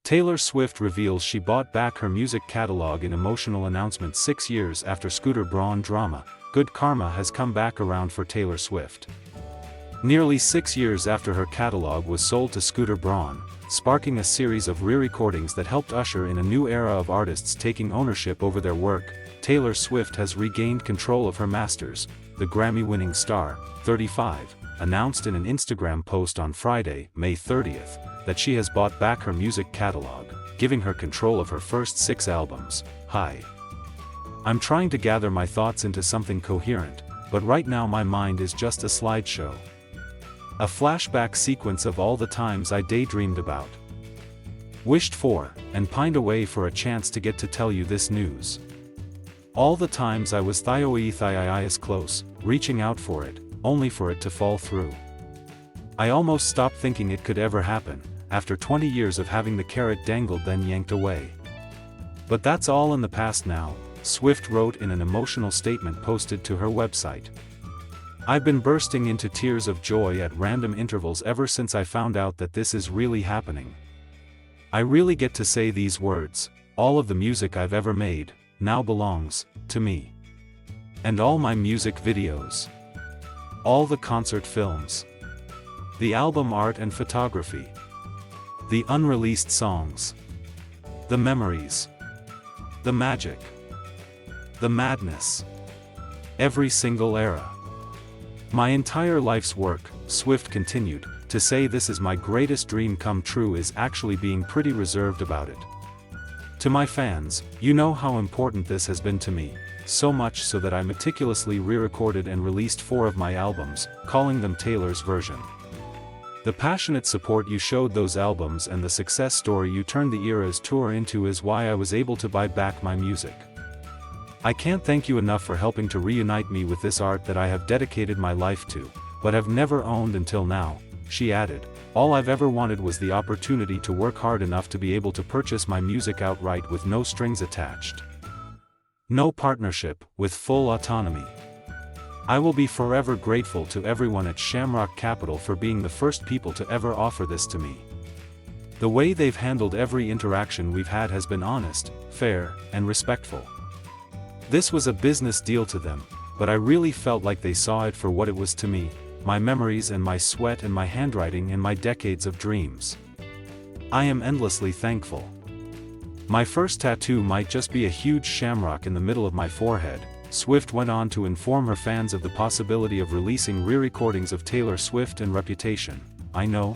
Taylor Swift reveals she bought back her music catalog in emotional announcement 6 years after Scooter Braun drama. Good karma has come back around for Taylor Swift. Nearly 6 years after her catalog was sold to Scooter Braun, sparking a series of re-recordings that helped usher in a new era of artists taking ownership over their work, Taylor Swift has regained control of her masters. The Grammy-winning star, 35, announced in an Instagram post on Friday, May 30th, that she has bought back her music catalog, giving her control of her first 6 albums. "Hi. I'm trying to gather my thoughts into something coherent, but right now my mind is just a slideshow. A flashback sequence of all the times I daydreamed about, wished for, and pined away for a chance to get to tell you this news. All the times I was thiois close, reaching out for it, only for it to fall through. I almost stopped thinking it could ever happen, after 20 years of having the carrot dangled then yanked away. But that's all in the past now," Swift wrote in an emotional statement posted to her website. "I've been bursting into tears of joy at random intervals ever since I found out that this is really happening. I really get to say these words: all of the music I've ever made, now belongs to me. And all my music videos. All the concert films. The album art and photography. The unreleased songs. The memories. The magic. The madness. Every single era. My entire life's work," Swift continued, "to say this is my greatest dream come true is actually being pretty reserved about it. To my fans, you know how important this has been to me, so much so that I meticulously re-recorded and released 4 of my albums, calling them Taylor's version. The passionate support you showed those albums and the success story you turned the era's tour into is why I was able to buy back my music. I can't thank you enough for helping to reunite me with this art that I have dedicated my life to, but have never owned until now," she added. "All I've ever wanted was the opportunity to work hard enough to be able to purchase my music outright with no strings attached. No partnership, with full autonomy. I will be forever grateful to everyone at Shamrock Capital for being the first people to ever offer this to me. The way they've handled every interaction we've had has been honest, fair, and respectful. This was a business deal to them, but I really felt like they saw it for what it was to me, my memories and my sweat and my handwriting and my decades of dreams. I am endlessly thankful. My first tattoo might just be a huge shamrock in the middle of my forehead." Swift went on to inform her fans of the possibility of releasing re-recordings of Taylor Swift and Reputation. I know.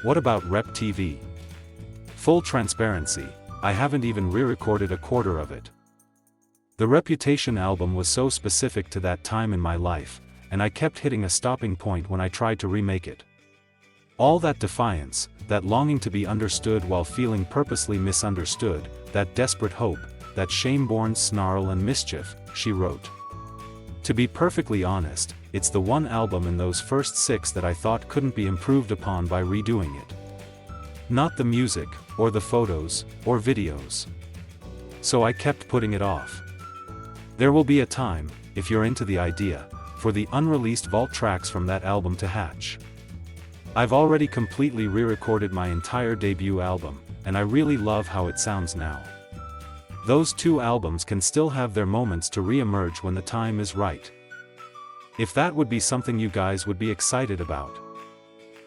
What about Rep TV? Full transparency, I haven't even re-recorded a quarter of it. The Reputation album was so specific to that time in my life, and I kept hitting a stopping point when I tried to remake it. All that defiance, that longing to be understood while feeling purposely misunderstood, that desperate hope, that shame-born snarl and mischief," she wrote. "To be perfectly honest, it's the one album in those first 6 that I thought couldn't be improved upon by redoing it. Not the music, or the photos, or videos. So I kept putting it off. There will be a time, if you're into the idea, for the unreleased vault tracks from that album to hatch. I've already completely re-recorded my entire debut album, and I really love how it sounds now. Those 2 albums can still have their moments to re-emerge when the time is right. If that would be something you guys would be excited about.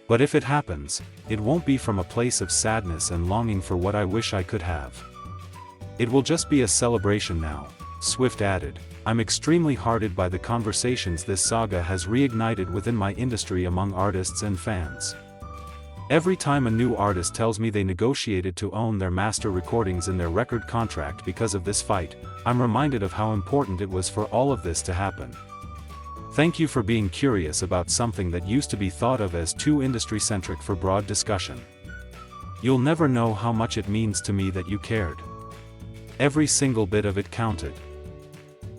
But if it happens, it won't be from a place of sadness and longing for what I wish I could have. It will just be a celebration now," Swift added. "I'm extremely heartened by the conversations this saga has reignited within my industry among artists and fans. Every time a new artist tells me they negotiated to own their master recordings in their record contract because of this fight, I'm reminded of how important it was for all of this to happen. Thank you for being curious about something that used to be thought of as too industry-centric for broad discussion. You'll never know how much it means to me that you cared. Every single bit of it counted."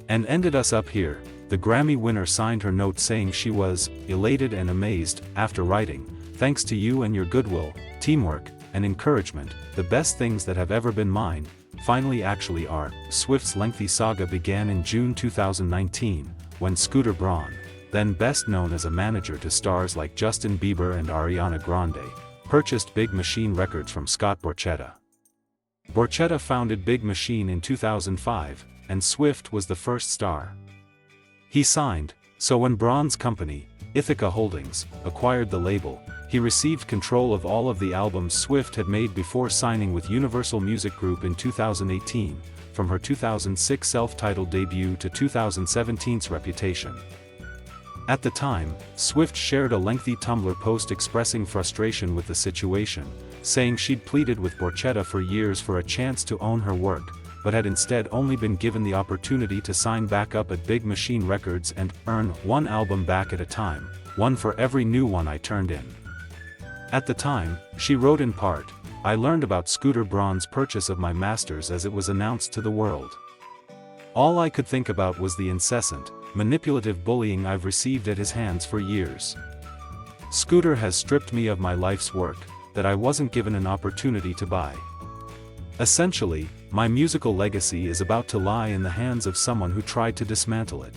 And ended us up here. The Grammy winner signed her note saying she was elated and amazed after writing, "Thanks to you and your goodwill, teamwork, and encouragement, the best things that have ever been mine, finally actually are." Swift's lengthy saga began in June 2019, when Scooter Braun, then best known as a manager to stars like Justin Bieber and Ariana Grande, purchased Big Machine Records from Scott Borchetta. Borchetta founded Big Machine in 2005, and Swift was the first star he signed, so when Braun's company, Ithaca Holdings, acquired the label, he received control of all of the albums Swift had made before signing with Universal Music Group in 2018, from her 2006 self-titled debut to 2017's Reputation. At the time, Swift shared a lengthy Tumblr post expressing frustration with the situation, saying she'd pleaded with Borchetta for years for a chance to own her work, but had instead only been given the opportunity to sign back up at Big Machine Records and earn one album back at a time, one for every new one I turned in. At the time, she wrote in part, "I learned about Scooter Braun's purchase of my masters as it was announced to the world. All I could think about was the incessant, manipulative bullying I've received at his hands for years. Scooter has stripped me of my life's work, that I wasn't given an opportunity to buy. Essentially, my musical legacy is about to lie in the hands of someone who tried to dismantle it."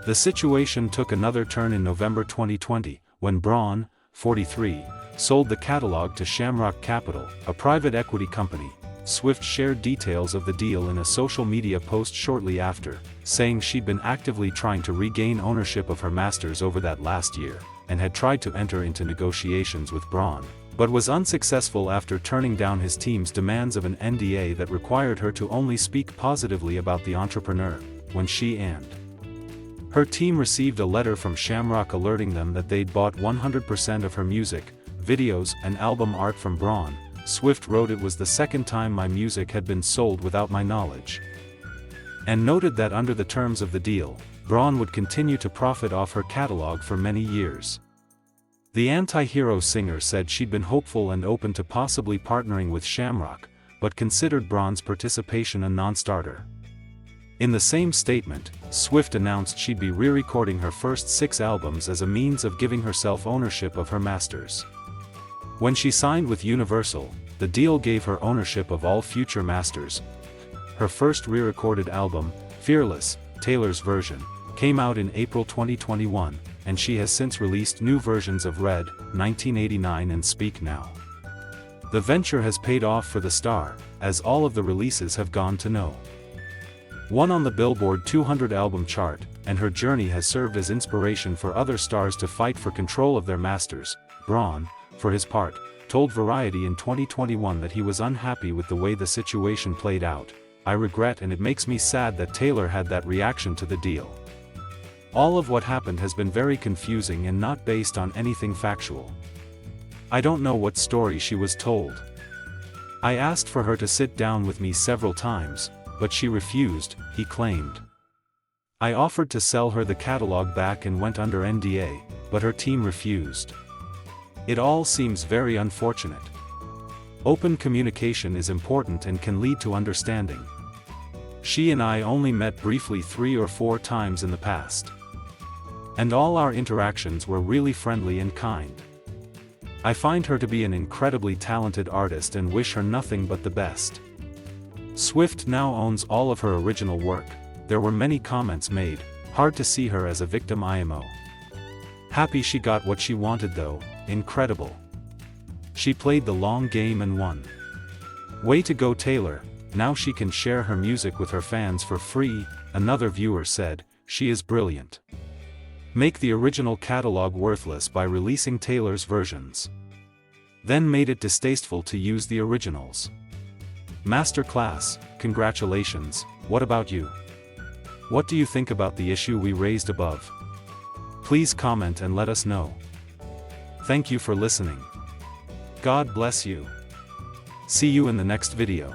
The situation took another turn in November 2020, when Braun, 43, sold the catalog to Shamrock Capital, a private equity company. Swift shared details of the deal in a social media post shortly after, saying she'd been actively trying to regain ownership of her masters over that last year, and had tried to enter into negotiations with Braun, but was unsuccessful after turning down his team's demands of an NDA that required her to only speak positively about the entrepreneur, when she and her team received a letter from Shamrock alerting them that they'd bought 100% of her music, videos, and album art from Braun. Swift wrote, "It was the second time my music had been sold without my knowledge," and noted that under the terms of the deal, Braun would continue to profit off her catalog for many years. The anti-hero singer said she'd been hopeful and open to possibly partnering with Shamrock, but considered Braun's participation a non-starter. In the same statement, Swift announced she'd be re-recording her first 6 albums as a means of giving herself ownership of her masters. When she signed with Universal, the deal gave her ownership of all future masters. Her first re-recorded album, Fearless, Taylor's version, came out in April 2021, and she has since released new versions of Red, 1989 and Speak Now. The venture has paid off for the star, as all of the releases have gone to No. 1 on the Billboard 200 album chart, and her journey has served as inspiration for other stars to fight for control of their masters. Braun, for his part, told Variety in 2021 that he was unhappy with the way the situation played out. "I regret and it makes me sad that Taylor had that reaction to the deal. All of what happened has been very confusing and not based on anything factual. I don't know what story she was told. I asked for her to sit down with me several times, but she refused," he claimed. "I offered to sell her the catalog back and went under NDA, but her team refused. It all seems very unfortunate. Open communication is important and can lead to understanding. She and I only met briefly 3 or 4 times in the past. And all our interactions were really friendly and kind. I find her to be an incredibly talented artist and wish her nothing but the best." Swift now owns all of her original work. There were many comments made, "Hard to see her as a victim IMO. Happy she got what she wanted though, incredible. She played the long game and won. Way to go Taylor, now she can share her music with her fans for free," another viewer said. "She is brilliant. Make the original catalog worthless by releasing Taylor's versions. Then made it distasteful to use the originals. Masterclass, congratulations. What about you? What do you think about the issue we raised above? Please comment and let us know. Thank you for listening. God bless you. See you in the next video.